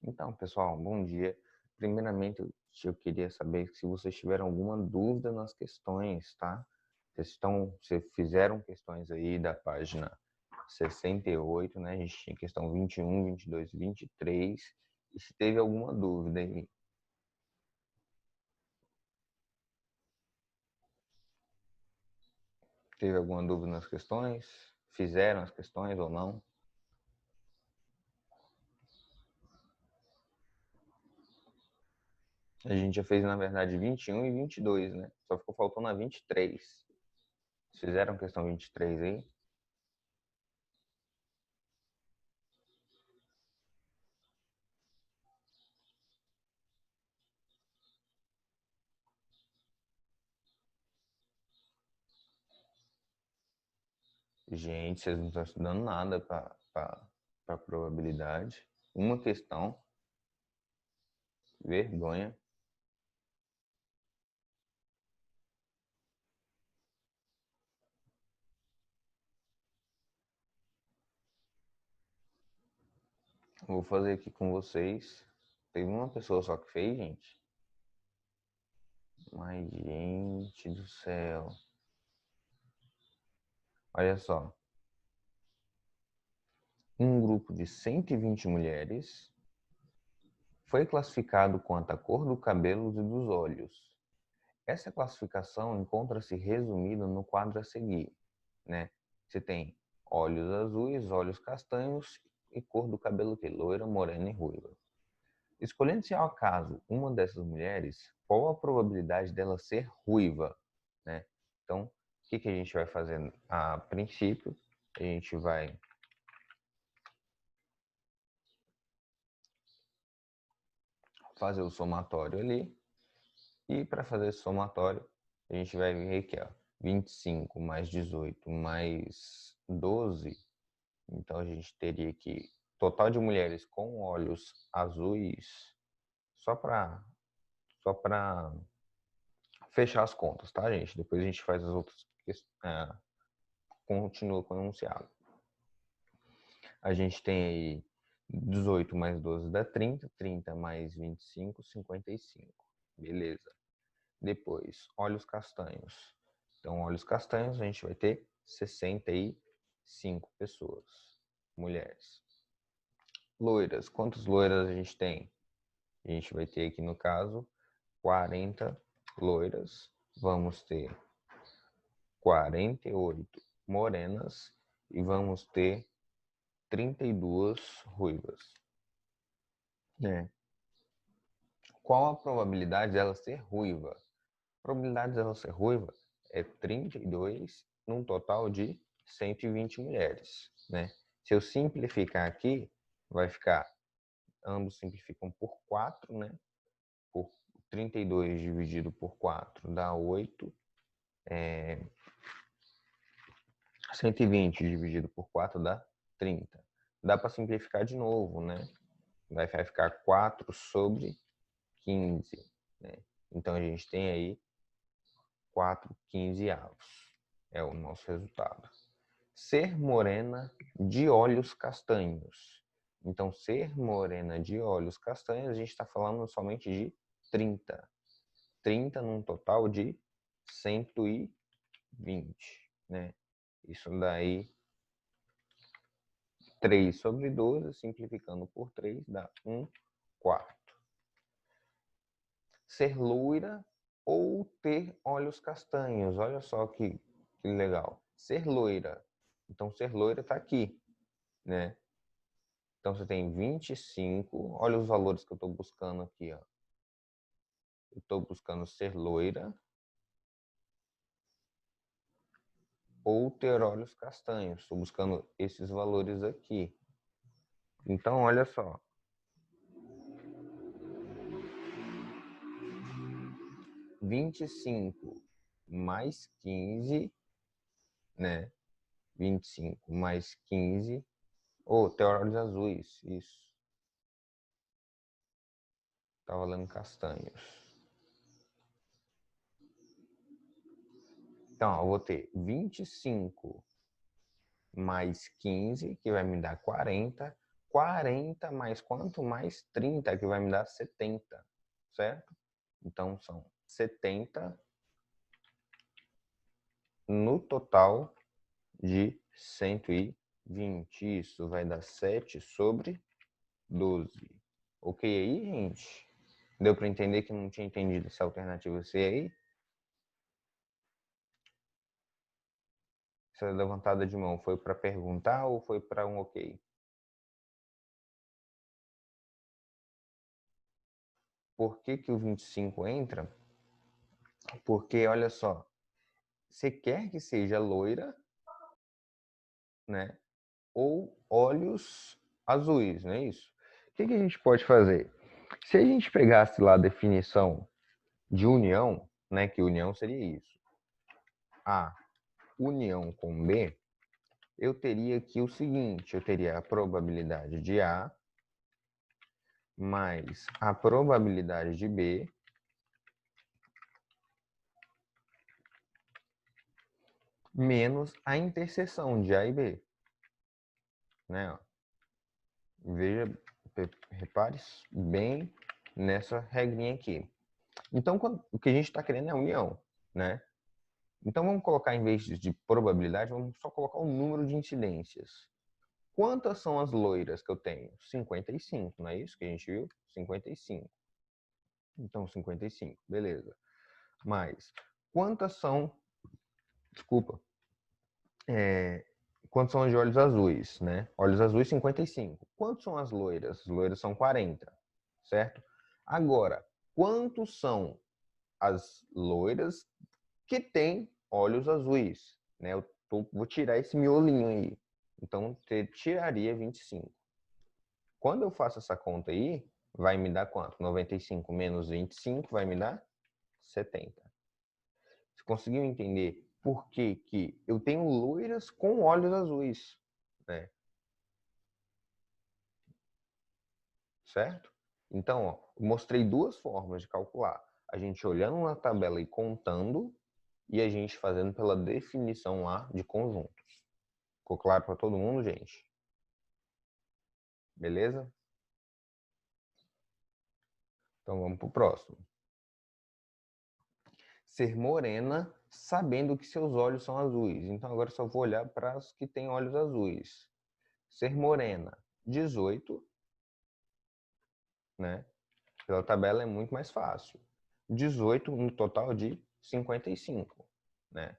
Então, pessoal, bom dia. Primeiramente, eu queria saber se vocês tiveram alguma dúvida nas questões, tá? Vocês fizeram questões aí da página 68, né? A gente tinha questão 21, 22, 23. E se teve alguma dúvida aí? Teve alguma dúvida nas questões? Fizeram as questões ou não? A gente já fez, na verdade, 21 e 22, né? Só ficou faltando a 23. Fizeram questão 23 aí? Gente, vocês não estão estudando nada para probabilidade. Uma questão, vergonha. Vou fazer aqui com vocês. Teve uma pessoa só que fez, gente. Mas, gente do céu. Olha só. Um grupo de 120 mulheres foi classificado quanto à cor do cabelo e dos olhos. Essa classificação encontra-se resumida no quadro a seguir, né? Você tem olhos azuis, olhos castanhos e cor do cabelo que loira, morena e ruiva. Escolhendo-se ao acaso uma dessas mulheres, qual a probabilidade dela ser ruiva, né? Então, o que a gente vai fazer a princípio? A gente vai fazer o somatório ali. E para fazer esse somatório, a gente vai ver aqui, ó, 25 mais 18 mais 12. Então, a gente teria aqui total de mulheres com olhos azuis, só para fechar as contas, tá, gente? Depois a gente faz as outras questões, continua com o enunciado. A gente tem aí 18 mais 12 dá 30, 30 mais 25, 55. Beleza. Depois, olhos castanhos. Então, olhos castanhos, a gente vai ter 65 pessoas, mulheres. Loiras, quantas loiras a gente tem? A gente vai ter aqui, no caso, 40 loiras. Vamos ter 48 morenas e vamos ter 32 ruivas. É. Qual a probabilidade dela ser ruiva? A probabilidade dela ser ruiva é 32 num total de 120 mulheres, né? Se eu simplificar aqui, vai ficar, ambos simplificam por 4, né? Por 32 dividido por 4 dá 8. 120 dividido por 4 dá 30. Dá para simplificar de novo, né? Vai ficar 4 sobre 15, né? Então a gente tem aí 4 quinzeavos. É o nosso resultado. Ser morena de olhos castanhos. Então, ser morena de olhos castanhos, a gente está falando somente de 30. 30 num total de 120, né? Isso daí, 3 sobre 12, simplificando por 3, dá 1 quarto. Ser loira ou ter olhos castanhos. Olha só que legal. Ser loira. Então, ser loira está aqui, né? Então, você tem 25. Olha os valores que eu estou buscando aqui, ó. Eu estou buscando ser loira ou ter olhos castanhos. Estou buscando esses valores aqui. Então, olha só. 25 mais 15, né? 25 mais 15. Ou ter olhos azuis, isso. Tá valendo castanhos. Então, eu vou ter 25 mais 15, que vai me dar 40. 40 mais quanto? Mais 30, que vai me dar 70, certo? Então, são 70 no total de 120. Isso vai dar 7 sobre 12. Ok aí, gente? Deu para entender que não tinha entendido essa alternativa C aí? Essa levantada de mão foi para perguntar ou foi para um ok? Por que que o 25 entra? Porque, olha só, você quer que seja loira, né? Ou olhos azuis, não é isso? O que que a gente pode fazer? Se a gente pegasse lá a definição de união, né? Que união seria isso. A união com B, eu teria aqui o seguinte, eu teria a probabilidade de A mais a probabilidade de B menos a interseção de A e B, né? Veja, repare bem nessa regrinha aqui. Então, o que a gente está querendo é união, né? Então, vamos colocar, em vez de probabilidade, vamos só colocar o número de incidências. Quantas são as loiras que eu tenho? 55, não é isso que a gente viu? 55. Então, 55, beleza. Mas, quantas são... Desculpa. Quantos são as de olhos azuis, né? Olhos azuis, 55. Quantos são as loiras? As loiras são 40, certo? Agora, quantos são as loiras que têm olhos azuis, né? Vou tirar esse miolinho aí. Então, você tiraria 25. Quando eu faço essa conta aí, vai me dar quanto? 95 menos 25 vai me dar 70. Você conseguiu entender por que que eu tenho loiras com olhos azuis, né? Certo? Então, ó, mostrei duas formas de calcular. A gente olhando na tabela e contando, e a gente fazendo pela definição lá de conjuntos. Ficou claro para todo mundo, gente? Beleza? Então vamos para o próximo. Ser morena sabendo que seus olhos são azuis. Então agora só vou olhar para as que têm olhos azuis. Ser morena, 18, né? Pela tabela é muito mais fácil. 18 no total de 55, né?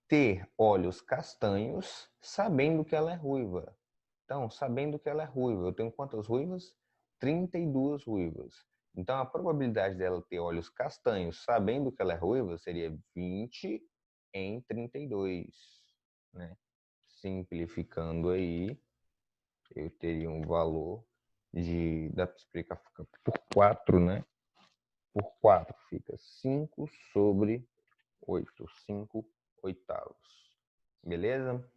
Ter olhos castanhos sabendo que ela é ruiva. Então, sabendo que ela é ruiva, eu tenho quantas ruivas? 32 ruivas. Então, a probabilidade dela ter olhos castanhos sabendo que ela é ruiva seria 20 em 32, né? Simplificando aí, eu teria um valor de... Dá para explicar por 4, né? Por 4 fica 5 sobre 8, 5 oitavos. Beleza?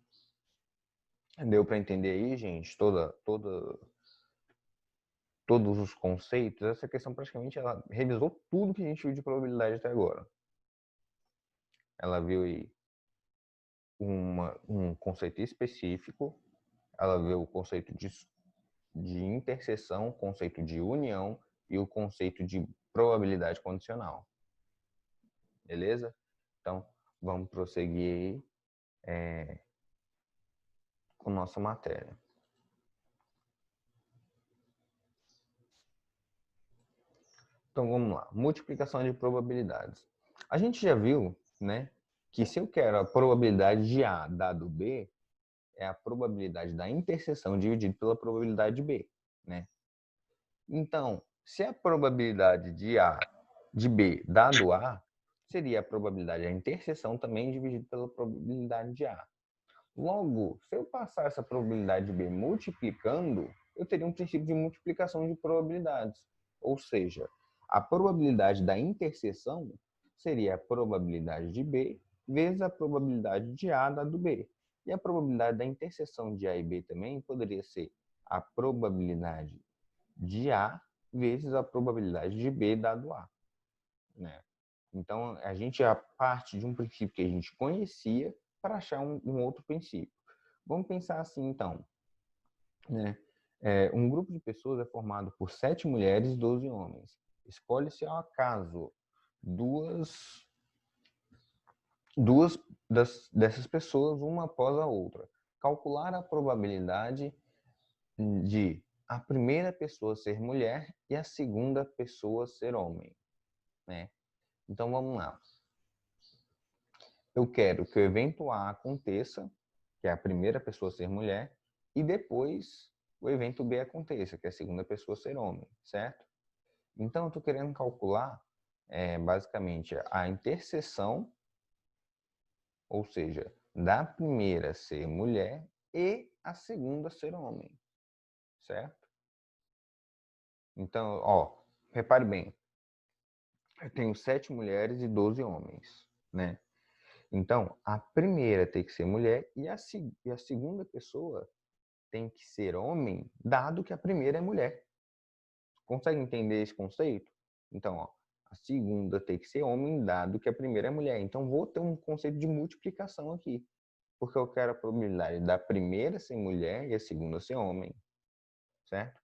Deu para entender aí, gente? Todos os conceitos? Essa questão praticamente ela revisou tudo que a gente viu de probabilidade até agora. Ela viu aí um conceito específico, ela viu o conceito de interseção, o conceito de união e o conceito de probabilidade condicional. Beleza? Então, vamos prosseguir aí, com nossa matéria. Então vamos lá, multiplicação de probabilidades. A gente já viu, né, que se eu quero a probabilidade de A dado B, é a probabilidade da interseção dividido pela probabilidade de B, né? Então, se a probabilidade de A de B dado A, seria a probabilidade da interseção também dividido pela probabilidade de A. Logo, se eu passar essa probabilidade de B multiplicando, eu teria um princípio de multiplicação de probabilidades. Ou seja, a probabilidade da interseção seria a probabilidade de B vezes a probabilidade de A dado B. E a probabilidade da interseção de A e B também poderia ser a probabilidade de A vezes a probabilidade de B dado A, né? Então, a gente já parte de um princípio que a gente conhecia para achar um outro princípio. Vamos pensar assim, então. né? Um grupo de pessoas é formado por 7 mulheres e 12 homens. Escolhe-se ao acaso duas dessas pessoas, uma após a outra. Calcular a probabilidade de a primeira pessoa ser mulher e a segunda pessoa ser homem, né? Então vamos lá. Eu quero que o evento A aconteça, que é a primeira pessoa ser mulher, e depois o evento B aconteça, que é a segunda pessoa ser homem, certo? Então eu estou querendo calcular basicamente a interseção, ou seja, da primeira ser mulher e a segunda ser homem, certo? Então, ó, repare bem, eu tenho 7 mulheres e 12 homens, né? Então, a primeira tem que ser mulher e a segunda pessoa tem que ser homem, dado que a primeira é mulher. Consegue entender esse conceito? Então, ó, a segunda tem que ser homem, dado que a primeira é mulher. Então, vou ter um conceito de multiplicação aqui, porque eu quero a probabilidade da primeira ser mulher e a segunda ser homem, certo?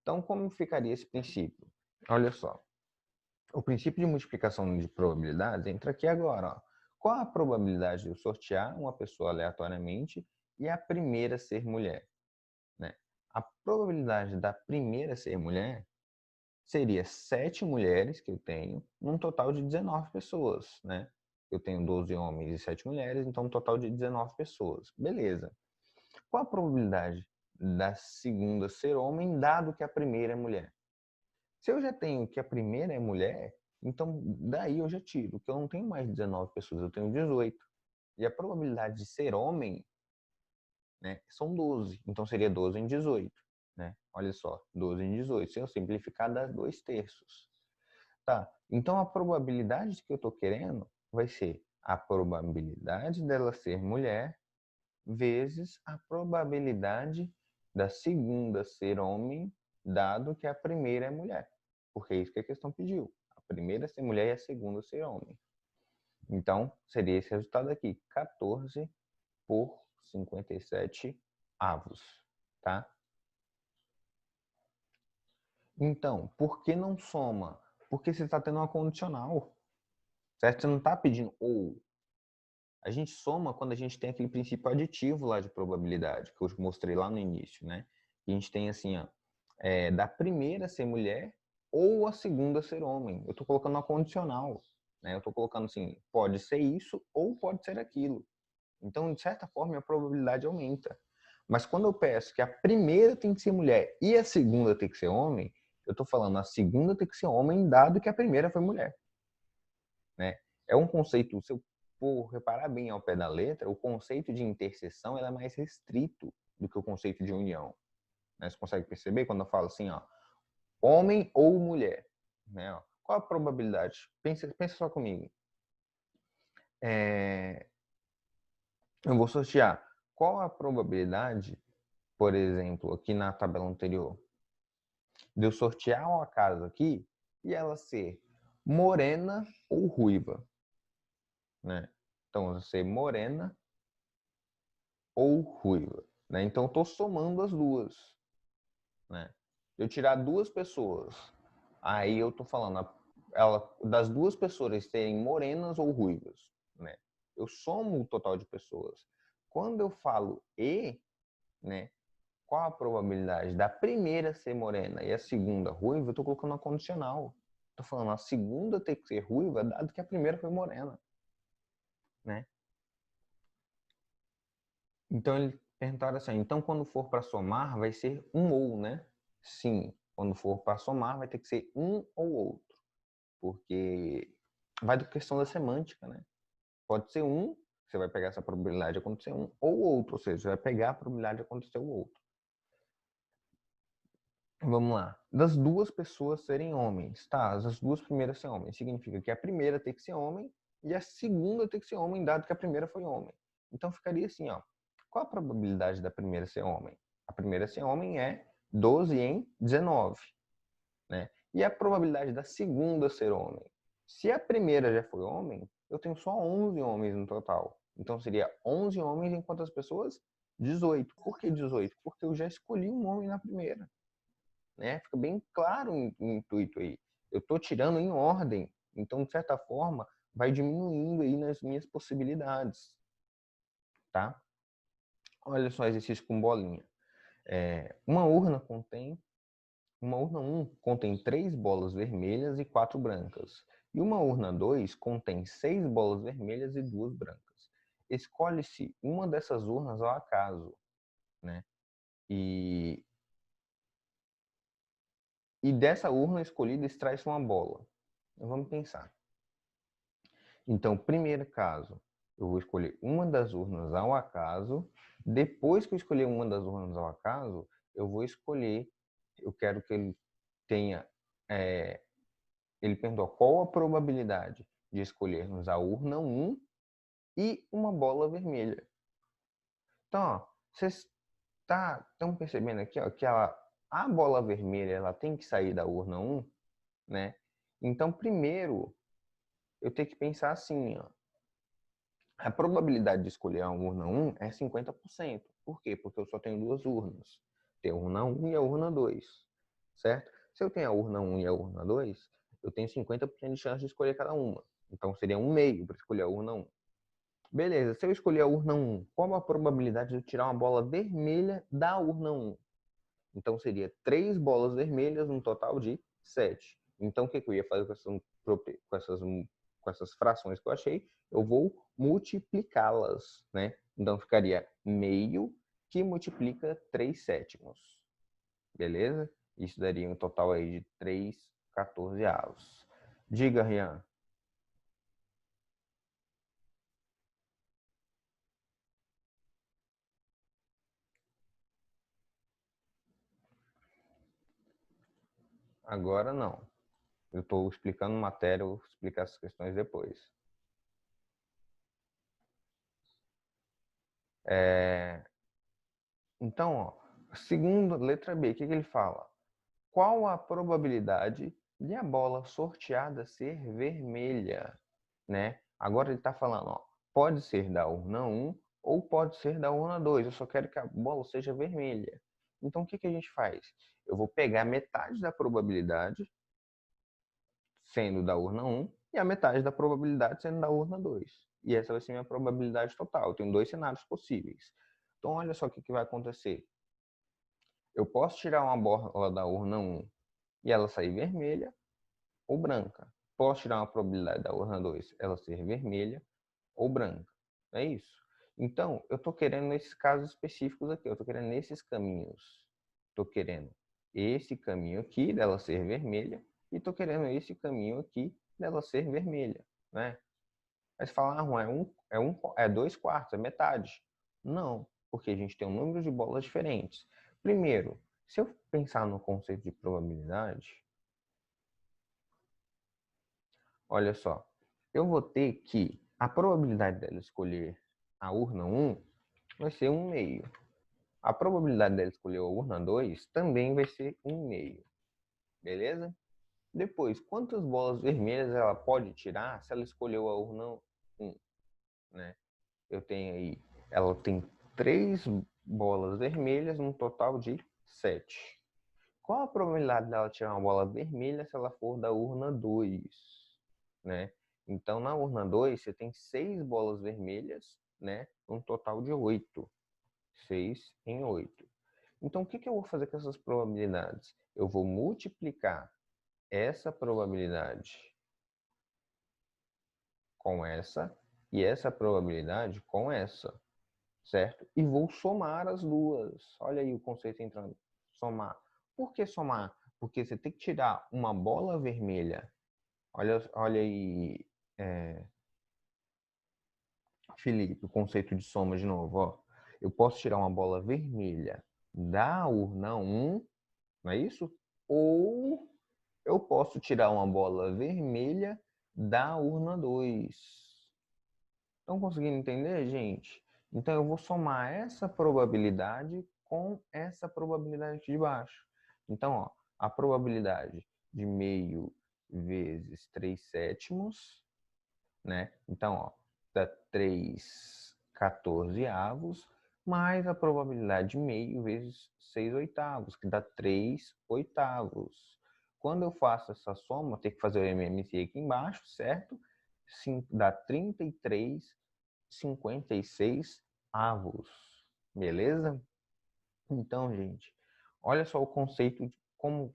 Então, como ficaria esse princípio? Olha só. O princípio de multiplicação de probabilidades entra aqui agora. Ó. Qual a probabilidade de eu sortear uma pessoa aleatoriamente e a primeira ser mulher? Né? A probabilidade da primeira ser mulher seria 7 mulheres que eu tenho, num total de 19 pessoas. Né? Eu tenho 12 homens e 7 mulheres, então um total de 19 pessoas. Beleza. Qual a probabilidade da segunda ser homem, dado que a primeira é mulher? Se eu já tenho que a primeira é mulher, então daí eu já tiro, que eu não tenho mais 19 pessoas, eu tenho 18. E a probabilidade de ser homem, né, são 12. Então seria 12 em 18. Né? Olha só, 12 em 18. Se eu simplificar, dá 2/3. Tá, então a probabilidade que eu estou querendo vai ser a probabilidade dela ser mulher vezes a probabilidade da segunda ser homem, dado que a primeira é mulher. Porque é isso que a questão pediu. A primeira ser mulher e a segunda ser homem. Então, seria esse resultado aqui. 14 por 57 avos. Tá? Então, por que não soma? Porque você está tendo uma condicional. Certo? Você não está pedindo ou. A gente soma quando a gente tem aquele princípio aditivo lá de probabilidade, que eu mostrei lá no início, né? A gente tem assim, ó, da primeira ser mulher ou a segunda ser homem. Eu estou colocando uma condicional, né? Eu estou colocando assim, pode ser isso ou pode ser aquilo. Então, de certa forma, a probabilidade aumenta. Mas quando eu peço que a primeira tem que ser mulher e a segunda tem que ser homem, eu estou falando a segunda tem que ser homem, dado que a primeira foi mulher, né? É um conceito, se eu for reparar bem ao pé da letra, o conceito de interseção é mais restrito do que o conceito de união. Né? Você consegue perceber quando eu falo assim, ó, homem ou mulher? Né? Ó, qual a probabilidade? Pensa só comigo. Eu vou sortear. Qual a probabilidade, por exemplo, aqui na tabela anterior, de eu sortear ao acaso aqui e ela ser morena ou ruiva? Né? Então, ser morena ou ruiva. Né? Então, eu estou somando as duas. Né? Eu tirar duas pessoas, aí eu estou falando das duas pessoas serem morenas ou ruivas. Né? Eu somo o total de pessoas. Quando eu falo e, né, qual a probabilidade da primeira ser morena e a segunda ruiva, eu estou colocando uma condicional. Estou falando a segunda tem que ser ruiva, dado que a primeira foi morena. Né? Então ele perguntaram assim, então quando for para somar vai ser um ou, né? Sim, quando for para somar vai ter que ser um ou outro, porque vai da questão da semântica, né? Pode ser um, você vai pegar essa probabilidade de acontecer um, ou outro, ou seja, você vai pegar a probabilidade de acontecer o outro. Vamos lá. Das duas pessoas serem homens, tá? As duas primeiras serem homens. Significa que a primeira tem que ser homem e a segunda tem que ser homem, dado que a primeira foi homem. Então ficaria assim, ó. Qual a probabilidade da primeira ser homem? A primeira ser homem é 12 em 19, né? E a probabilidade da segunda ser homem? Se a primeira já foi homem, eu tenho só 11 homens no total. Então seria 11 homens em quantas pessoas? 18. Por que 18? Porque eu já escolhi um homem na primeira. Né? Fica bem claro o intuito aí. Eu estou tirando em ordem. Então, de certa forma, vai diminuindo aí nas minhas possibilidades. Tá? Olha só exercício com bolinha. Uma urna 1 contém 3 bolas vermelhas e 4 brancas. E uma urna 2 contém 6 bolas vermelhas e 2 brancas. Escolhe-se uma dessas urnas ao acaso, né? E dessa urna escolhida extrai-se uma bola. Então, vamos pensar. Então, primeiro caso, eu vou escolher uma das urnas ao acaso. Depois que eu escolher uma das urnas ao acaso, eu quero que ele tenha, ele perguntou qual a probabilidade de escolhermos a urna 1 e uma bola vermelha. Então, ó, vocês estão percebendo aqui, ó, que a bola vermelha ela tem que sair da urna 1, né? Então, primeiro, eu tenho que pensar assim, ó. A probabilidade de escolher a urna 1 é 50%. Por quê? Porque eu só tenho 2 urnas. Tem a urna 1 e a urna 2, certo? Se eu tenho a urna 1 e a urna 2, eu tenho 50% de chance de escolher cada uma. Então, seria 1/2 para escolher a urna 1. Beleza, se eu escolher a urna 1, qual a probabilidade de eu tirar uma bola vermelha da urna 1? Então, seria 3 bolas vermelhas, um total de 7. Então, o que eu ia fazer com essas frações que eu achei? Eu vou multiplicá-las, né? Então, ficaria meio que multiplica 3/7. Beleza? Isso daria um total aí de 3/14. Diga, Rian. Agora não. Eu estou explicando matéria, eu vou explicar essas questões depois. Então, ó, segundo letra B, o que ele fala? Qual a probabilidade de a bola sorteada ser vermelha? Né? Agora ele está falando, ó, pode ser da urna 1 ou pode ser da urna 2. Eu só quero que a bola seja vermelha. Então, o que a gente faz? Eu vou pegar metade da probabilidade sendo da urna 1 e a metade da probabilidade sendo da urna 2. E essa vai ser minha probabilidade total. Eu tenho 2 cenários possíveis. Então, olha só o que vai acontecer. Eu posso tirar uma bola da urna 1 e ela sair vermelha ou branca. Posso tirar uma probabilidade da urna 2, ela ser vermelha ou branca. É isso. Então, eu estou querendo nesses casos específicos aqui, eu estou querendo nesses caminhos. Estou querendo esse caminho aqui dela ser vermelha e estou querendo esse caminho aqui dela ser vermelha, né? Aí você fala, é 2/4, é metade. Não, porque a gente tem um número de bolas diferentes. Primeiro, se eu pensar no conceito de probabilidade, olha só, eu vou ter que a probabilidade dela escolher a urna 1 vai ser 1/2. A probabilidade dela escolher a urna 2 também vai ser 1/2. Beleza? Depois, quantas bolas vermelhas ela pode tirar se ela escolheu a urna 1? Né? Eu tenho aí, ela tem 3 bolas vermelhas, um total de 7. Qual a probabilidade dela tirar uma bola vermelha se ela for da urna 2? Né? Então, na urna 2, você tem 6 bolas vermelhas, né? Um total de 8. 6 em 8. Então, o que eu vou fazer com essas probabilidades? Eu vou multiplicar essa probabilidade com essa e essa probabilidade com essa, certo? E vou somar as duas. Olha aí o conceito entrando. Somar. Por que somar? Porque você tem que tirar uma bola vermelha. Olha aí, Felipe, o conceito de soma de novo. Ó. Eu posso tirar uma bola vermelha da urna 1, não é isso? Ou eu posso tirar uma bola vermelha da urna 2. Estão conseguindo entender, gente? Então eu vou somar essa probabilidade com essa probabilidade aqui de baixo. Então, ó, a probabilidade de meio vezes 3/7, né? Então, ó, dá 3/14, mais a probabilidade de meio vezes 6 oitavos, que dá 3 oitavos. Quando eu faço essa soma, tem que fazer o MMC aqui embaixo, certo? Dá 33,56 avos. Beleza? Então, gente, olha só o conceito de como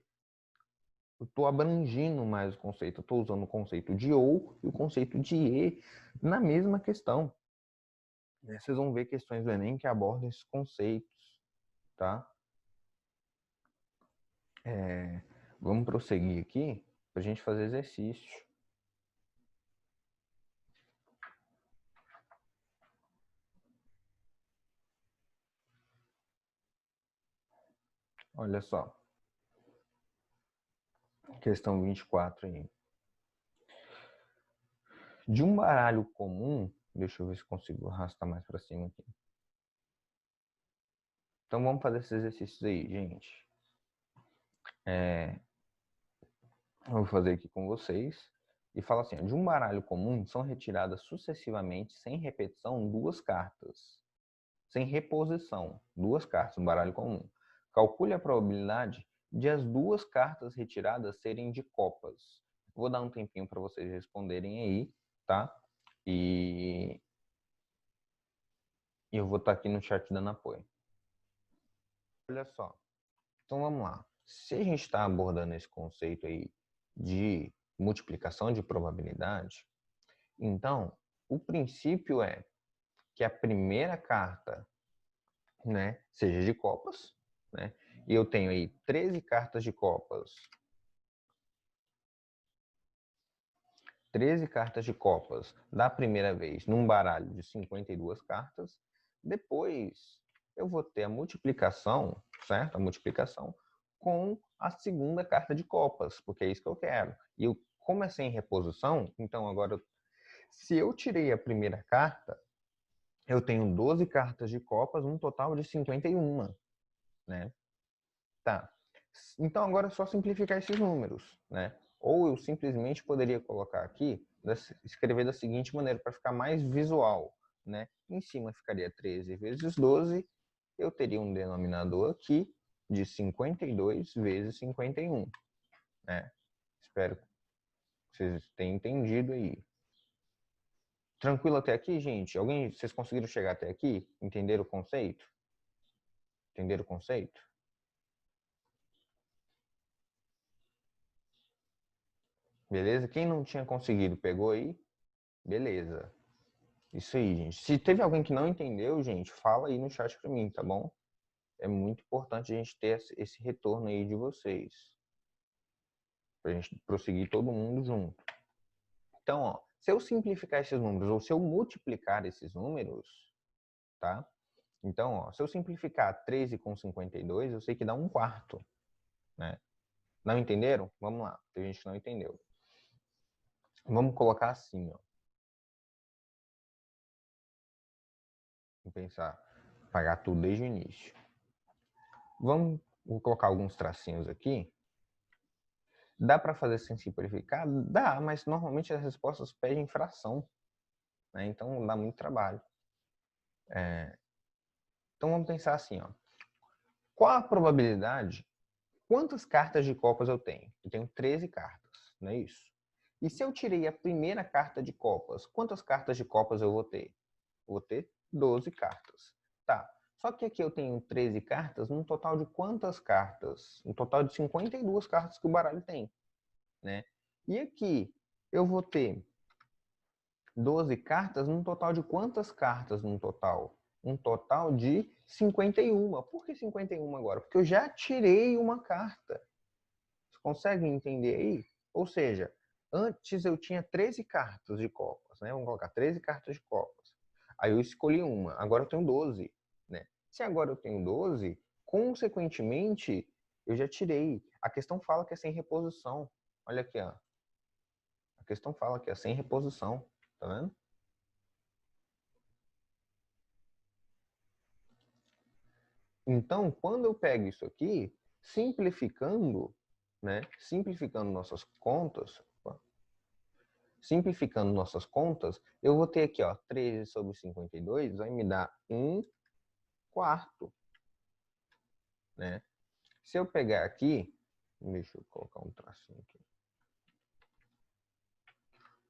eu estou abrangindo mais o conceito. Eu estou usando o conceito de ou e o conceito de e na mesma questão. Vocês vão ver questões do Enem que abordam esses conceitos, tá? Vamos prosseguir aqui para a gente fazer exercício. Olha só. Questão 24 aí. De um baralho comum, deixa eu ver se consigo arrastar mais para cima aqui. Então vamos fazer esses exercícios aí, gente. Eu vou fazer aqui com vocês. E fala assim, de um baralho comum são retiradas sucessivamente, sem repetição, 2 cartas. Sem reposição, 2 cartas, um baralho comum. Calcule a probabilidade de as 2 cartas retiradas serem de copas. Vou dar um tempinho para vocês responderem aí, tá? E eu vou estar aqui no chat dando apoio. Olha só. Então vamos lá. Se a gente está abordando esse conceito aí de multiplicação de probabilidade, então o princípio é que a primeira carta, né, seja de copas, né? E eu tenho aí 13 cartas de copas. 13 cartas de copas da primeira vez num baralho de 52 cartas. Depois eu vou ter a multiplicação, certo? A multiplicação com a segunda carta de copas, porque é isso que eu quero. E eu, como é sem reposição, então agora, se eu tirei a primeira carta, eu tenho 12 cartas de copas, um total de 51, né? Tá. Então agora é só simplificar esses números, né? Ou eu simplesmente poderia colocar aqui, escrever da seguinte maneira, para ficar mais visual, né? Em cima ficaria 13 vezes 12, eu teria um denominador aqui de 52 vezes 51, né? Espero que vocês tenham entendido aí. Tranquilo até aqui, gente? Vocês conseguiram chegar até aqui? Entenderam o conceito? Entenderam o conceito? Beleza? Quem não tinha conseguido, pegou aí? Beleza. Isso aí, gente. Se teve alguém que não entendeu, gente, fala aí no chat pra mim, tá bom? É muito importante a gente ter esse retorno aí de vocês. Pra gente prosseguir todo mundo junto. Então, ó, se eu simplificar esses números ou se eu multiplicar esses números, tá? Então, ó, se eu simplificar 13 com 52, eu sei que dá 1/4, né? Não entenderam? Vamos lá. Tem gente que não entendeu. Vamos colocar assim, ó. Vamos pensar, pagar tudo desde o início. Vou colocar alguns tracinhos aqui. Dá para fazer sem simplificar? Dá, mas normalmente as respostas pedem fração, né? Então dá muito trabalho. Então vamos pensar assim, ó. Qual a probabilidade? Quantas cartas de copas eu tenho? Eu tenho 13 cartas, não é isso? E se eu tirei a primeira carta de copas, quantas cartas de copas eu vou ter? Vou ter 12 cartas. Tá. Só que aqui eu tenho 13 cartas, num total de quantas cartas? Um total de 52 cartas que o baralho tem, né? E aqui eu vou ter 12 cartas num total de quantas cartas num total? Um total de 51. Por que 51 agora? Porque eu já tirei uma carta. Vocês conseguem entender aí? Ou seja, antes eu tinha 13 cartas de copas, né? Vamos colocar 13 cartas de copas. Aí eu escolhi uma, agora eu tenho 12, né? Se agora eu tenho 12, consequentemente, eu já tirei. A questão fala que é sem reposição. Olha aqui, ó. A questão fala que é sem reposição. Tá vendo? Então, quando eu pego isso aqui, simplificando, né? Simplificando nossas contas, eu vou ter aqui, ó, 13 sobre 52 vai me dar 1 quarto, né? Se eu pegar aqui, deixa eu colocar um tracinho aqui.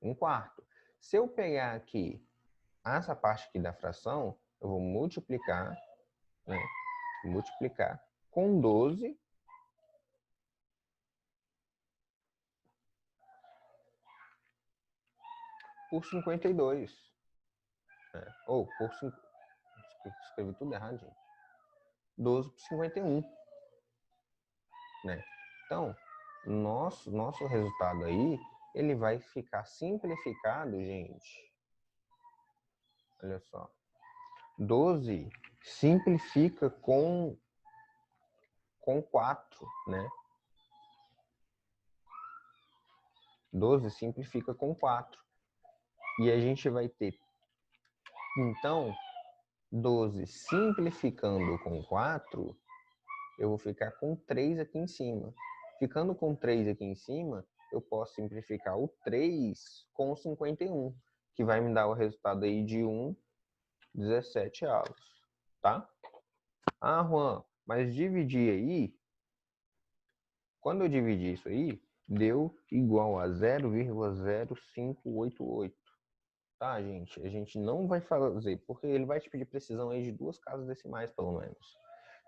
1 quarto. Se eu pegar aqui essa parte aqui da fração, eu vou multiplicar, né? Multiplicar com 12 por 52. Né? Ou por 5. Escrevi tudo errado, gente. 12 por 51. Né? Então, nosso resultado aí, ele vai ficar simplificado, gente. Olha só. 12 simplifica com 4, né? 12 simplifica com 4. E a gente vai ter, então, 12 simplificando com 4, eu vou ficar com 3 aqui em cima. Ficando com 3 aqui em cima, eu posso simplificar o 3 com 51, que vai me dar o resultado aí de 1,17 avos, tá? Ah, Juan, mas dividir aí, quando eu dividi isso aí, deu igual a 0,0588. Tá, gente? A gente não vai fazer, porque ele vai te pedir precisão aí de 2 casas decimais, pelo menos.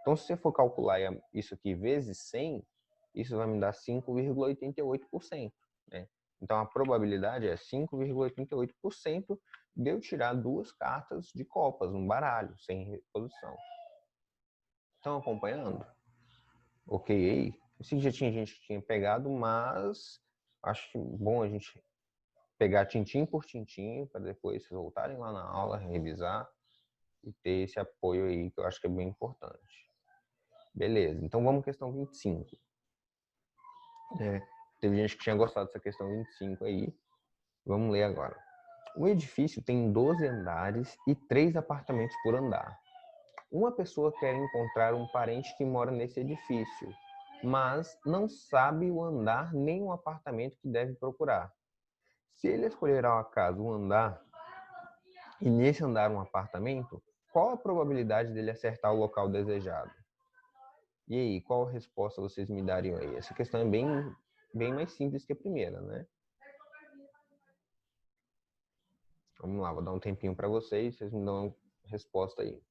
Então, se você for calcular isso aqui vezes 100, isso vai me dar 5,88%. Né? Então, a probabilidade é 5,88% de eu tirar 2 cartas de copas, um baralho, sem reposição. Estão acompanhando? Ok aí? Esse já tinha gente que tinha pegado, mas acho que bom a gente pegar tintim por tintim para depois vocês voltarem lá na aula, revisar e ter esse apoio aí que eu acho que é bem importante. Beleza, então vamos à questão 25. Teve gente que tinha gostado dessa questão 25 aí. Vamos ler agora. O edifício tem 12 andares e 3 apartamentos por andar. Uma pessoa quer encontrar um parente que mora nesse edifício, mas não sabe o andar nem o apartamento que deve procurar. Se ele escolher ao acaso um andar e nesse andar um apartamento, qual a probabilidade dele acertar o local desejado? E aí, qual resposta vocês me dariam aí? Essa questão é bem mais simples que a primeira, né? Vamos lá, vou dar um tempinho para vocês me dão a resposta aí.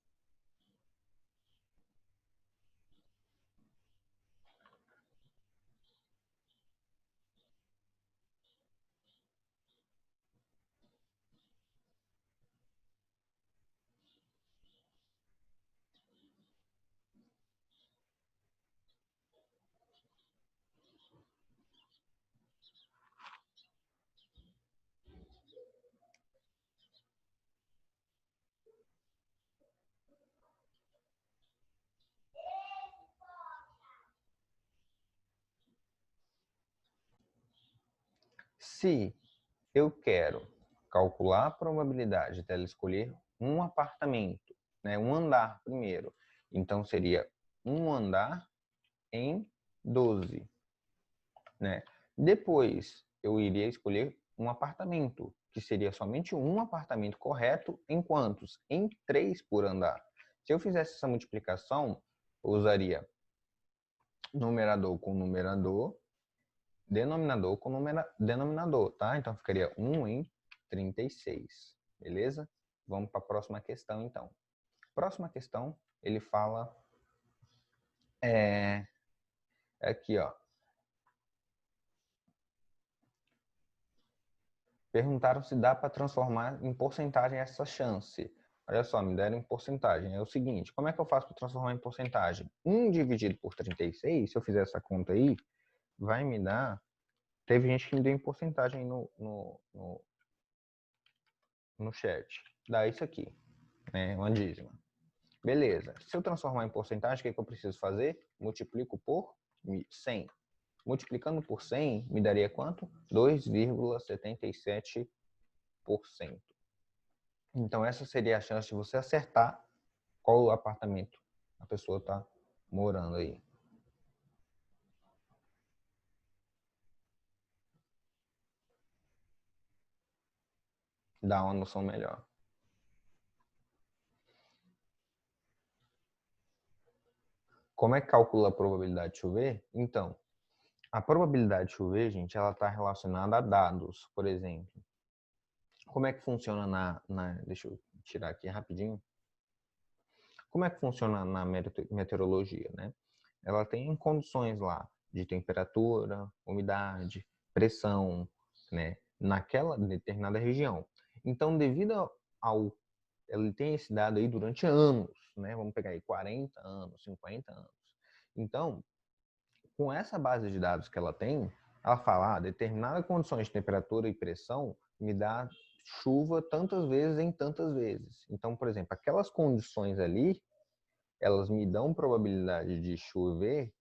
Se eu quero calcular a probabilidade dela escolher um apartamento, né, um andar primeiro, então seria um andar em 12, né? Depois eu iria escolher um apartamento, que seria somente um apartamento correto em quantos? Em 3 por andar. Se eu fizesse essa multiplicação, eu usaria numerador com numerador, denominador com denominador, tá? Então ficaria 1 em 36, beleza? Vamos para a próxima questão, então. Próxima questão, ele fala aqui, ó. Perguntaram se dá para transformar em porcentagem essa chance. Olha só, me deram em porcentagem. É o seguinte, como é que eu faço para transformar em porcentagem? 1 dividido por 36, se eu fizer essa conta aí, vai me dar... Teve gente que me deu em porcentagem no chat. Dá isso aqui, né? Uma dízima. Beleza. Se eu transformar em porcentagem, o que, é que eu preciso fazer? Multiplico por 100. Multiplicando por 100, me daria quanto? 2,77%. Então, essa seria a chance de você acertar qual apartamento a pessoa está morando aí. Dá uma noção melhor. Como é que calcula a probabilidade de chover? Então, a probabilidade de chover, gente, ela está relacionada a dados, por exemplo. Como é que funciona deixa eu tirar aqui rapidinho. Como é que funciona na meteorologia, né? Ela tem condições lá de temperatura, umidade, pressão, né? Naquela determinada região. Então, devido ao... Ele tem esse dado aí durante anos, né? Vamos pegar aí 40 anos, 50 anos. Então, com essa base de dados que ela tem, ela fala, determinadas condições de temperatura e pressão me dá chuva tantas vezes em tantas vezes. Então, por exemplo, aquelas condições ali, elas me dão probabilidade de chover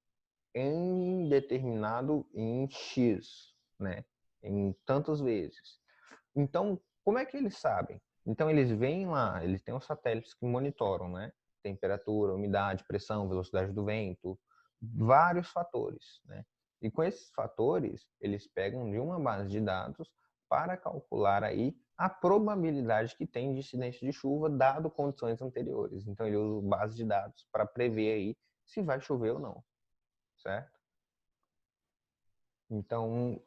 em determinado em X, né? Em tantas vezes. Então, como é que eles sabem? Então, eles veem lá, eles têm os satélites que monitoram, né? Temperatura, umidade, pressão, velocidade do vento, vários fatores, né? E com esses fatores, eles pegam de uma base de dados para calcular aí a probabilidade que tem de incidência de chuva dado condições anteriores. Então, ele usa base de dados para prever aí se vai chover ou não, certo? Então,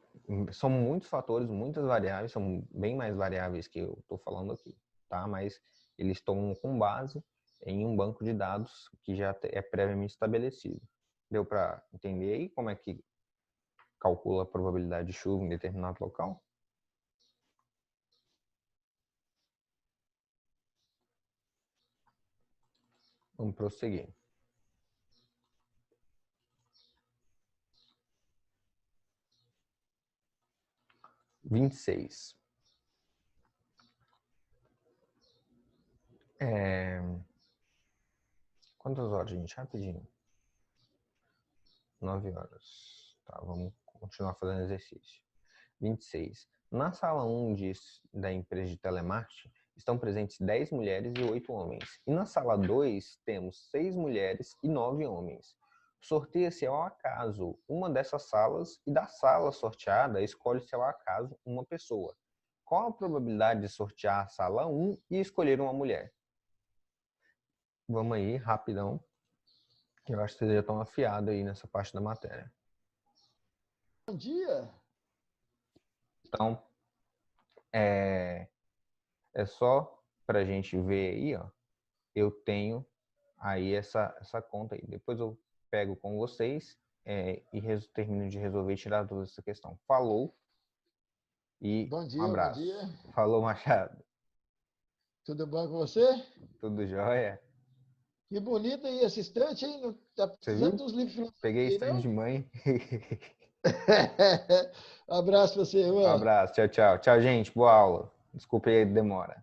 são muitos fatores, muitas variáveis, são bem mais variáveis que eu estou falando aqui, tá? Mas eles estão com base em um banco de dados que já é previamente estabelecido. Deu para entender aí como é que calcula a probabilidade de chuva em determinado local? Vamos prosseguir. Vinte e seis. Quantas horas, gente? Rapidinho. 9 horas. Tá, vamos continuar fazendo exercício. 26. Na sala 1 da empresa de telemarketing, estão presentes 10 mulheres e 8 homens. E na sala 2, temos 6 mulheres e 9 homens. Sorteia-se ao acaso uma dessas salas e da sala sorteada, escolhe-se ao acaso uma pessoa. Qual a probabilidade de sortear a sala 1 e escolher uma mulher? Vamos aí, rapidão. Eu acho que vocês já estão afiados aí nessa parte da matéria. Bom dia! Então, é só para a gente ver aí, ó. Eu tenho aí essa conta aí. Depois eu pego com vocês e termino de resolver e tirar toda essa questão. Falou e Bom um dia, bom abraço. dia. Falou, Machado. Tudo bom com você? Tudo jóia? Que bonito aí esse estante, hein? Não tá Você precisando viu? dos livros Peguei aí, estande não? de mãe. Abraço pra você, Um irmão. abraço. Tchau, tchau. Tchau, gente. Boa aula. Desculpe aí a demora.